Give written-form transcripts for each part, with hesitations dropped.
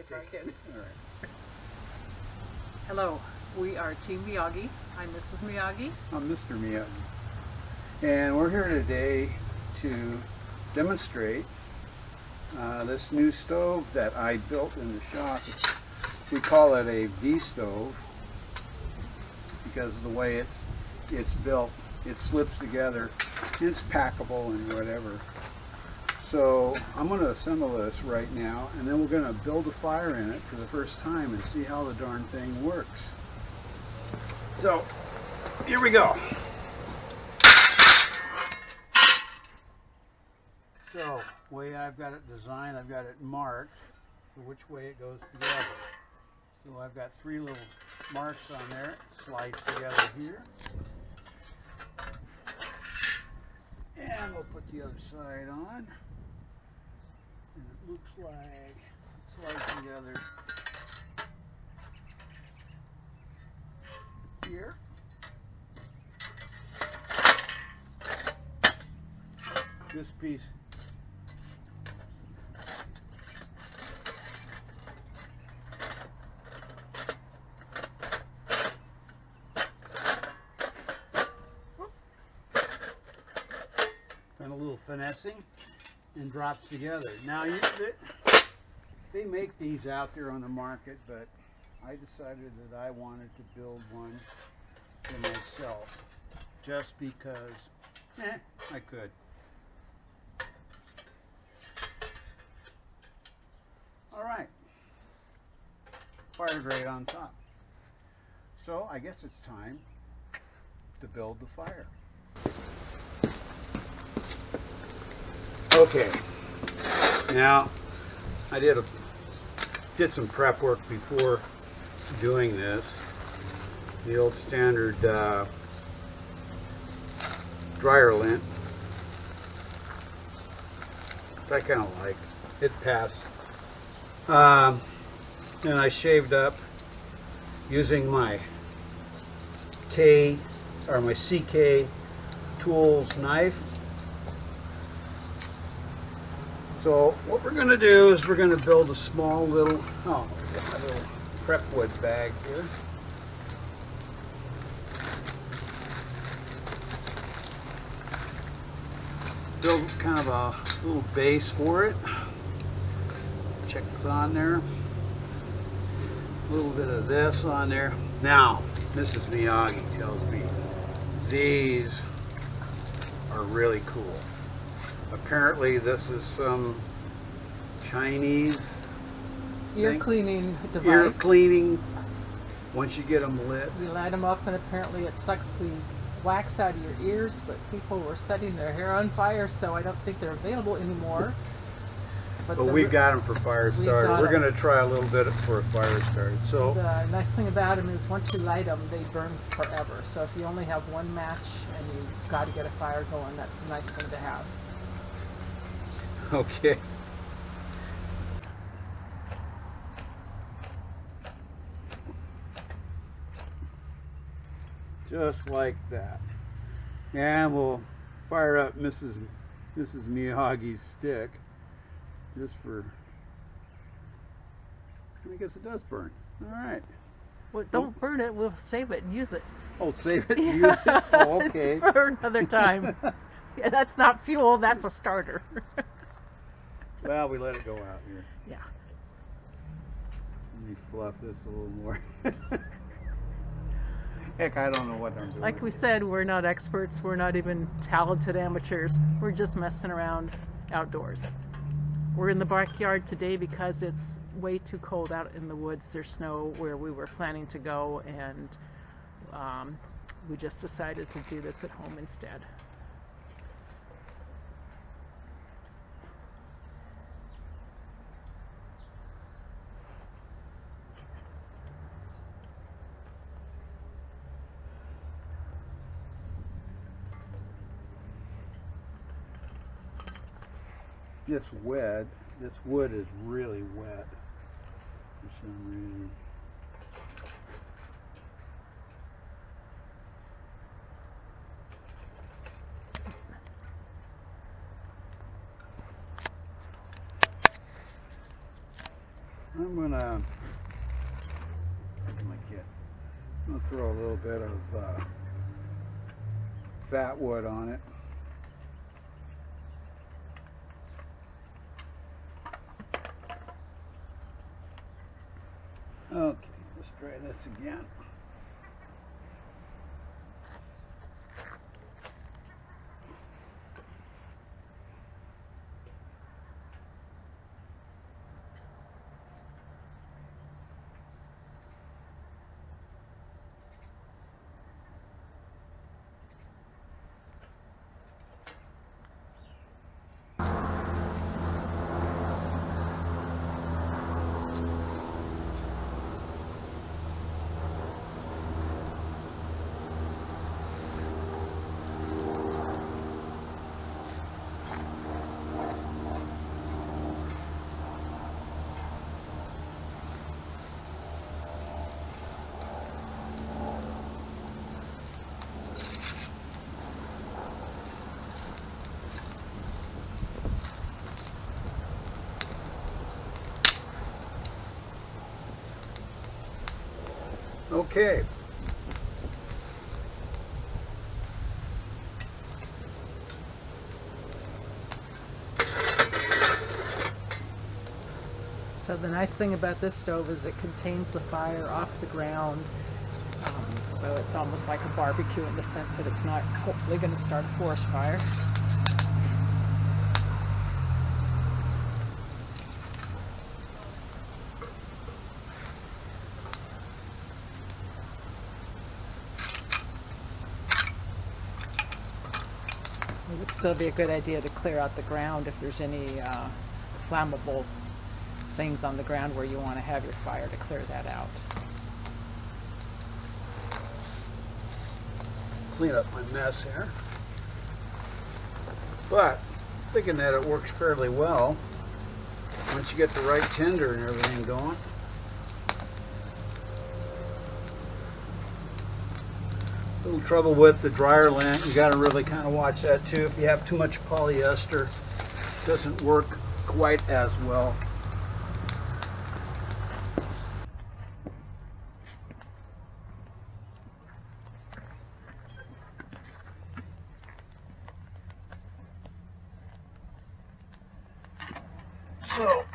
guitar kid. All right. Hello, we are Team Miyagi. I'm Mrs. Miyagi. I'm Mr. Miyagi. And we're here today to demonstrate this new stove that I built in the shop. We call it a V stove because of the way it's built. It slips together. It's packable and whatever. So I'm going to assemble this right now, and then we're going to build a fire in it for the first time and see how the darn thing works. So here we go. So the way I've got it designed, I've got it marked for which way it goes together. So I've got 3 little marks on there. It slides together here. And we'll put the other side on. And it looks like it slides together here. This piece and a little finessing and drops together. Now they make these out there on the market, but I decided that I wanted to build one for myself just because I could. All right, fire grate on top. So I guess it's time to build the fire. Okay, now I did some prep work before doing this. The old standard dryer lint. I kind of like it. Passed. And I shaved up using my my CK Tools knife. So what we're going to do is we're going to build a small little, my little prep wood bag here. Build kind of a little base for it. Check this on there. A little bit of this on there. Now, Mrs. Miyagi tells me these are really cool. Apparently this is some Chinese Ear cleaning device. Ear cleaning. Once you get them lit. We light them up and apparently it sucks the wax out of your ears, but people were setting their hair on fire, so I don't think they're available anymore. But we've got them for fire starter. We're going to try a little bit for a fire starter. So the nice thing about them is once you light them, they burn forever. So if you only have one match and you've got to get a fire going, that's a nice thing to have. okay. Just like that. And we'll fire up Mrs. Miyagi's stick. Just for, I guess it does burn. All right. Well, don't burn it. We'll save it and use it. Oh, save it and use it? Oh, okay. For another time. Yeah, that's not fuel. That's a starter. Well, we let it go out here. Yeah. Let me fluff this a little more. Heck, I don't know what I'm doing. Like we said, we're not experts. We're not even talented amateurs. We're just messing around outdoors. We're in the backyard today because it's way too cold out in the woods. There's snow where we were planning to go, and we just decided to do this at home instead. This wood is really wet for some reason. I'm gonna throw a little bit of fat wood on it. Okay, let's try this again. Okay. So the nice thing about this stove is it contains the fire off the ground. So it's almost like a barbecue in the sense that it's not hopefully going to start a forest fire. It would still be a good idea to clear out the ground if there's any flammable things on the ground where you want to have your fire, to clear that out. Clean up my mess here. But thinking that it works fairly well once you get the right tinder and everything going. A little trouble with the dryer lint. You got to really kind of watch that too. If you have too much polyester, it doesn't work quite as well. So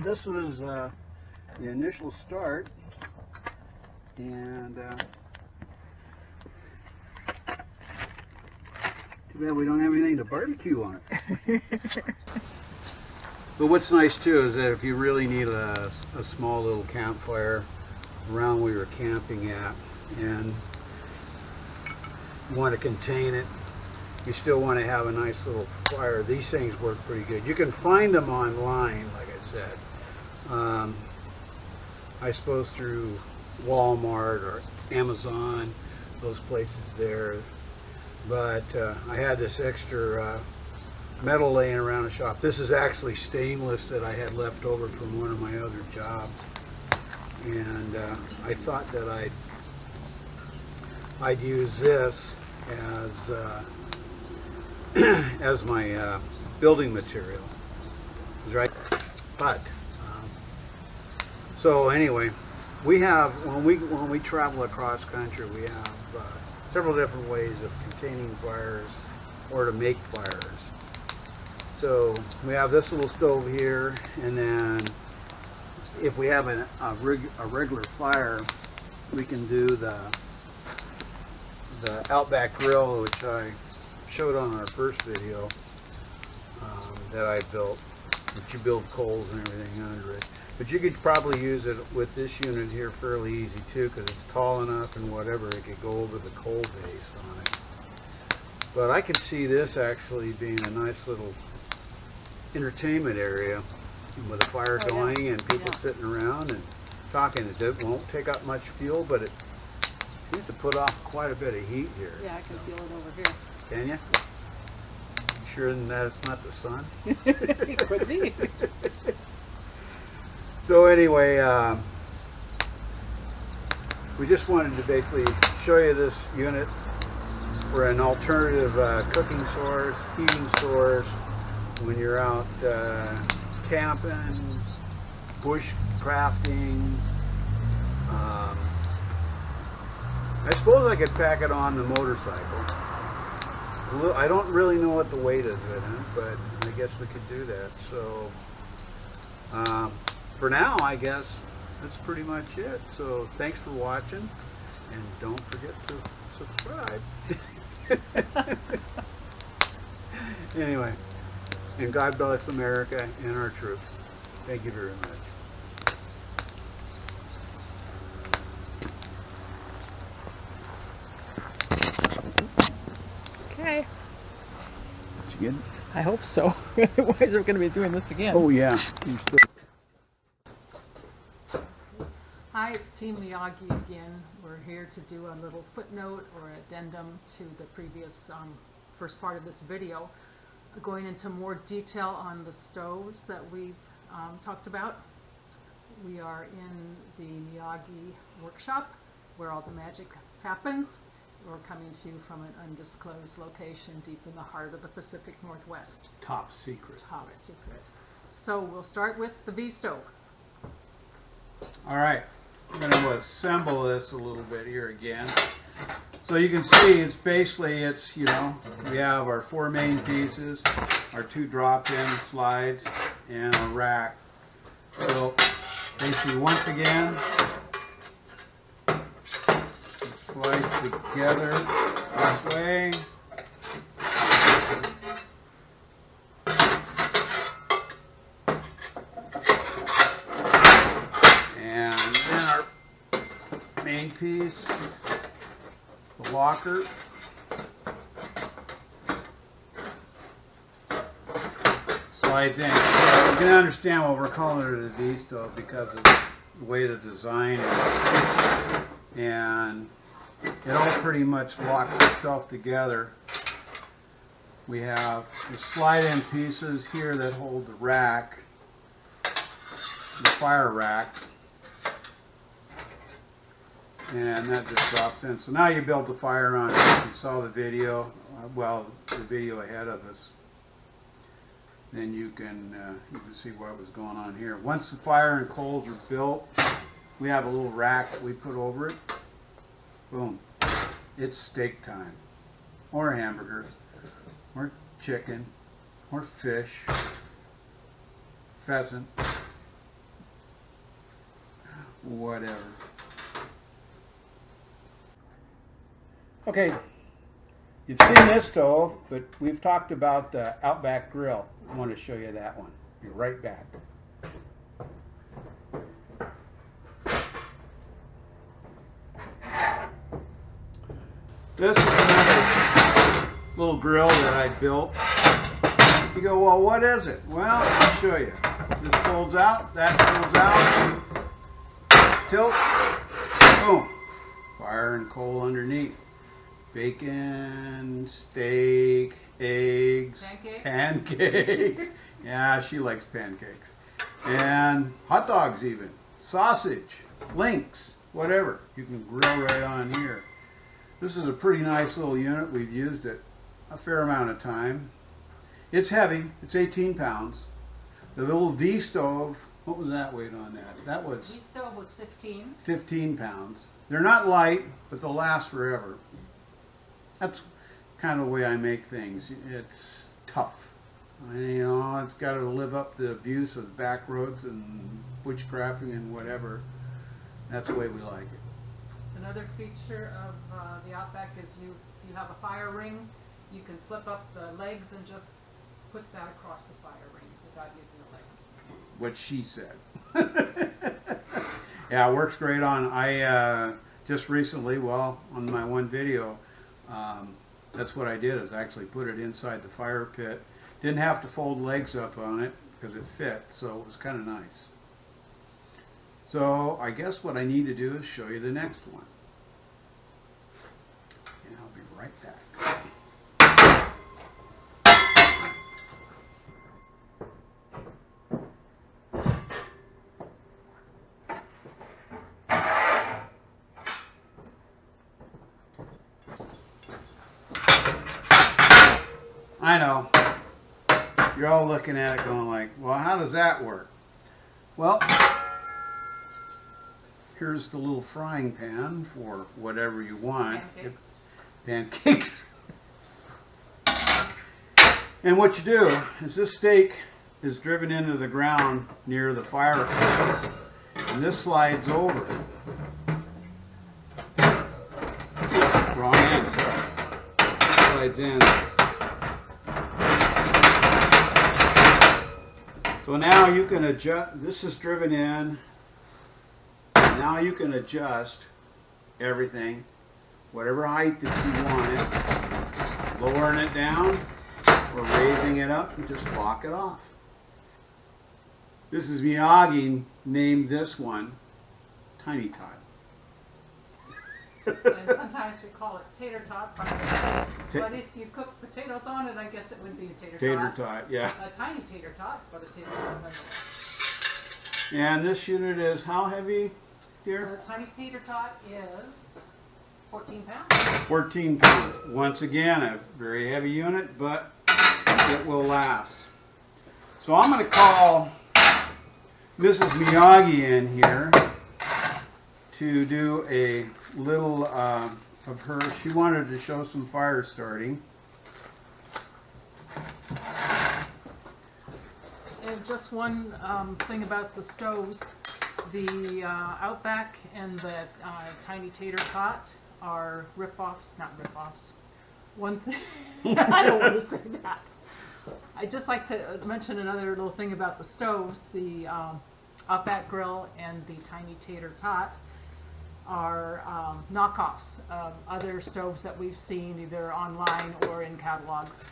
this was the initial start, and too bad we don't have anything to barbecue on it. But what's nice too is that if you really need a small little campfire around where you're camping at and you want to contain it, you still want to have a nice little fire, these things work pretty good. You can find them online, like I said. I suppose through Walmart or Amazon, those places there. But I had this extra metal laying around the shop. This is actually stainless that I had left over from one of my other jobs. And I thought that I'd use this as my building material, right? But so anyway, we have when we travel across country, we have several different ways of containing fires or to make fires. So we have this little stove here, and then if we have a regular fire, we can do the Outback grill, which I showed on our first video that I built, that you build coals and everything under it. But you could probably use it with this unit here fairly easy too, because it's tall enough and whatever, it could go over the coal base on it. But I could see this actually being a nice little entertainment area with a fire going and people sitting around and talking. It won't take up much fuel, but it seems to put off quite a bit of heat here. Yeah, I can feel it over here. Can you? Sure that it's not the sun? It could be. So anyway, we just wanted to basically show you this unit for an alternative cooking source, heating source, when you're out camping, bush crafting. I suppose I could pack it on the motorcycle. I don't really know what the weight is in it, but I guess we could do that. So for now, I guess that's pretty much it. So thanks for watching, and don't forget to subscribe. Anyway, and God bless America and our troops. Thank you very much. Okay. Did you get it? I hope so. Otherwise, we're going to be doing this again. Oh yeah. Hi, it's Team Miyagi again. We're here to do a little footnote or addendum to the previous first part of this video, going into more detail on the stoves that we've talked about. We are in the Miyagi workshop where all the magic happens. We're coming to you from an undisclosed location deep in the heart of the Pacific Northwest. Top secret. Top secret. So we'll start with the V stove. All right, I'm going to assemble this a little bit here again. So you can see it's basically, you know, we have our 4 main pieces, our 2 drop-in slides, and a rack. So basically, once again, slides together this way. And then our main piece, the locker. Slides in. You can understand why we're calling it a V stove because of the way the design is. And it all pretty much locks itself together. We have the slide-in pieces here that hold the rack, the fire rack, and that just drops in. So now you built the fire on it. You saw the video, well, the video ahead of us. Then you can see what was going on here. Once the fire and coals are built, we have a little rack that we put over it. Boom. It's steak time. Or hamburgers. Or chicken. Or fish. Pheasant. Whatever. Okay. You've seen this stove, but we've talked about the Outback grill. I want to show you that one. Be right back. This is another little grill that I built. You go, well, what is it? Well, I'll show you. This folds out, that folds out, tilt, boom. Fire and coal underneath. Bacon, steak, eggs, pancakes. Yeah, she likes pancakes. And hot dogs even. Sausage, links, whatever. You can grill right on here. This is a pretty nice little unit. We've used it a fair amount of time. It's heavy. It's 18 pounds. The little V stove, what was that weight on that? That was... V stove was 15. 15 pounds. They're not light, but they'll last forever. That's kind of the way I make things. It's tough. You know, it's got to live up to the abuse of back roads and bushcrafting and whatever. That's the way we like it. Another feature of the Outback is you have a fire ring. You can flip up the legs and just put that across the fire ring without using the legs. What she said. Yeah, it works great on. I just recently, well, on my one video, that's what I did, is actually put it inside the fire pit. Didn't have to fold legs up on it because it fit, so it was kind of nice. So I guess what I need to do is show you the next one. And I'll be right back. I know. You're all looking at it going like, well, how does that work? Well, here's the little frying pan for whatever you want. Pancakes. Pancakes. And what you do is this stake is driven into the ground near the fireplace, and this slides over. Wrong end, sorry. Slides in. So now you can adjust, this is driven in, now you can adjust everything, whatever height that you want it, lowering it down or raising it up, and just lock it off. This is Miyagi named this one Tiny Tot. And sometimes we call it tater tot, but if you cook potatoes on it, I guess it would be a tater tot. Tater tot, yeah. A tiny tater tot, but a tater tot nonetheless. And this unit is how heavy here? The tiny tater tot is 14 pounds. 14 pounds. Once again, a very heavy unit, but it will last. So I'm going to call Mrs. Miyagi in here to do a little of her. She wanted to show some fire starting. And just one thing about the stoves, the Outback and the Tiny Tater Tot are rip-offs, not rip-offs. One thing, I don't want to say that. I'd just like to mention another little thing about the stoves. The Outback Grill and the Tiny Tater Tot are knockoffs of other stoves that we've seen either online or in catalogs.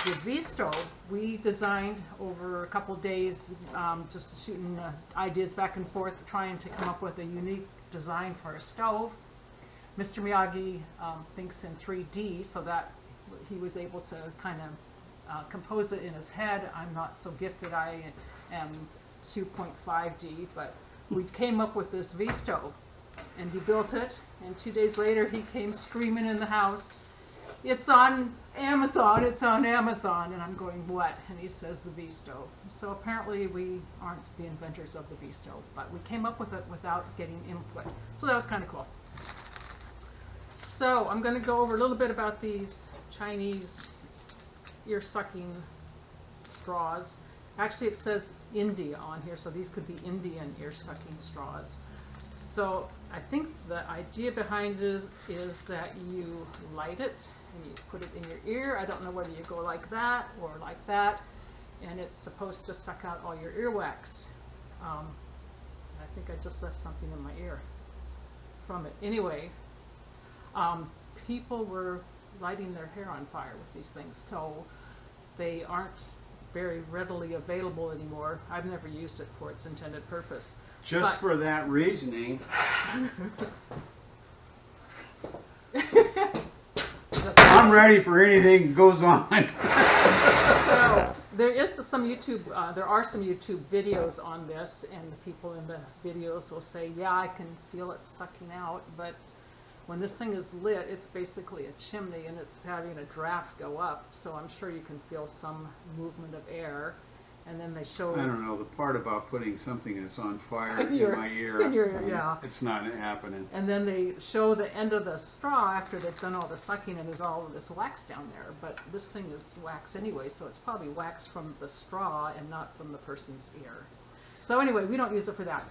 The V-stove, we designed over a couple days, just shooting ideas back and forth, trying to come up with a unique design for a stove. Mr. Miyagi thinks in 3D, so that he was able to kind of compose it in his head. I'm not so gifted, I am 2.5D, but we came up with this V-stove, and he built it, and 2 days later he came screaming in the house, "It's on Amazon, it's on Amazon," and I'm going, "What?" And he says, "The V-stove." So apparently we aren't the inventors of the V-stove, but we came up with it without getting input. So that was kind of cool. So I'm going to go over a little bit about these Chinese ear-sucking straws. Actually, it says India on here, so these could be Indian ear-sucking straws. So I think the idea behind it is that you light it and you put it in your ear. I don't know whether you go like that or like that, and it's supposed to suck out all your earwax. I think I just left something in my ear from it. Anyway, people were lighting their hair on fire with these things, so they aren't very readily available anymore. I've never used it for its intended purpose. Just for that reasoning. I'm ready for anything that goes on. So there is some YouTube. There are some YouTube videos on this, and the people in the videos will say, "Yeah, I can feel it sucking out." But when this thing is lit, it's basically a chimney, and it's having a draft go up. So I'm sure you can feel some movement of air. And then they show. I don't know, the part about putting something that's on fire in my ear, yeah. It's not happening. And then they show the end of the straw after they've done all the sucking, and there's all of this wax down there. But this thing is wax anyway, so it's probably wax from the straw and not from the person's ear. So anyway, we don't use it for that.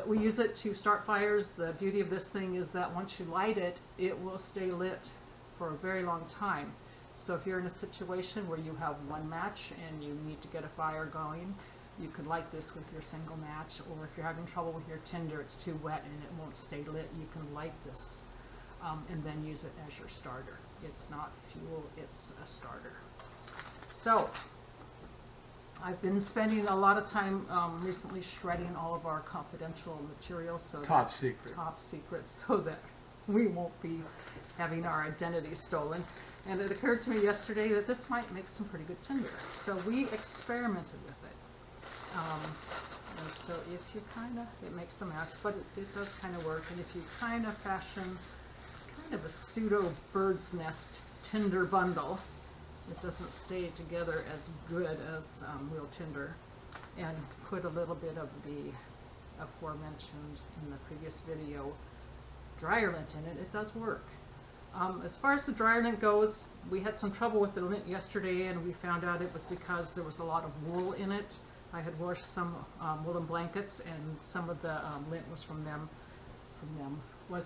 We use it to start fires. The beauty of this thing is that once you light it, it will stay lit for a very long time. So if you're in a situation where you have one match and you need to get a fire going, you could light this with your single match, or if you're having trouble with your tinder, it's too wet and it won't stay lit, you can light this and then use it as your starter. It's not fuel, it's a starter. So I've been spending a lot of time recently shredding all of our confidential materials, so Top secret, so that we won't be having our identity stolen. And it occurred to me yesterday that this might make some pretty good tinder. So we experimented with it. And so if you it makes a mess, but it does kind of work. And if you kind of fashion kind of a pseudo bird's nest tinder bundle, it doesn't stay together as good as real tinder. and put a little bit of the aforementioned in the previous video dryer lint in it. It does work. As far as the dryer lint goes, we had some trouble with the lint yesterday, and we found out it was because there was a lot of wool in it. I had washed some woolen blankets, and some of the lint was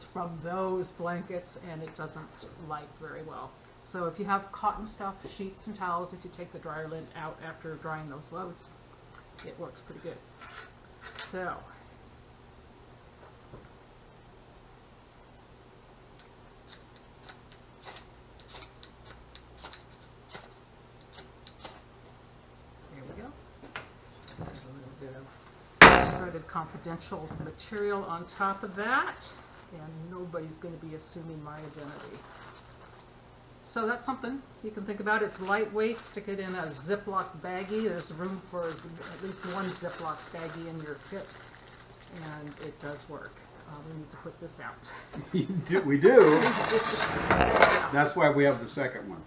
from those blankets, and it doesn't light very well. So if you have cotton stuff, sheets and towels, if you take the dryer lint out after drying those loads, it works pretty good. So there we go. There's a little bit of shredded confidential material on top of that, and nobody's going to be assuming my identity. So that's something you can think about. It's lightweight. Stick it in a Ziploc baggie. There's room for at least one Ziploc baggie in your kit, and it does work. We need to put this out. We do. That's why we have the second one.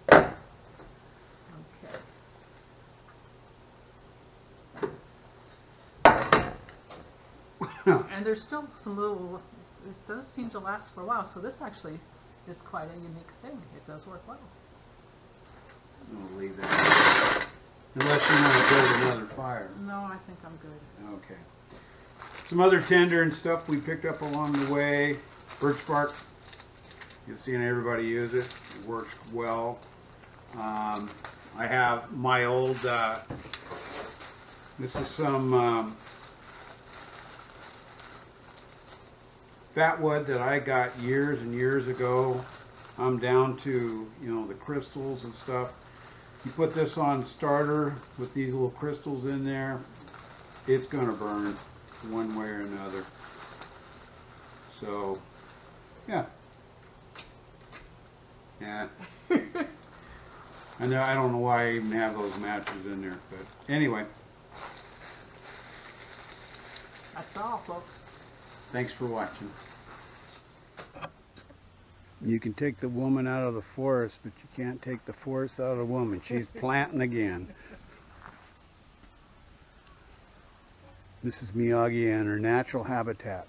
Okay. And there's still some little, it does seem to last for a while, so this actually is quite a unique thing. It does work well. I'll leave that. Unless you want to build another fire. No, I think I'm good. Okay. Some other tinder and stuff we picked up along the way. Birch bark. You've seen everybody use it. It works well. I have my old, this is some fat wood that I got years and years ago. I'm down to, the crystals and stuff. You put this on starter with these little crystals in there, it's going to burn one way or another. So, yeah. Yeah. I know, I don't know why I even have those matches in there, but anyway. That's all, folks. Thanks for watching. You can take the woman out of the forest, but you can't take the forest out of the woman. She's planting again. This is Miyagi and her natural habitat.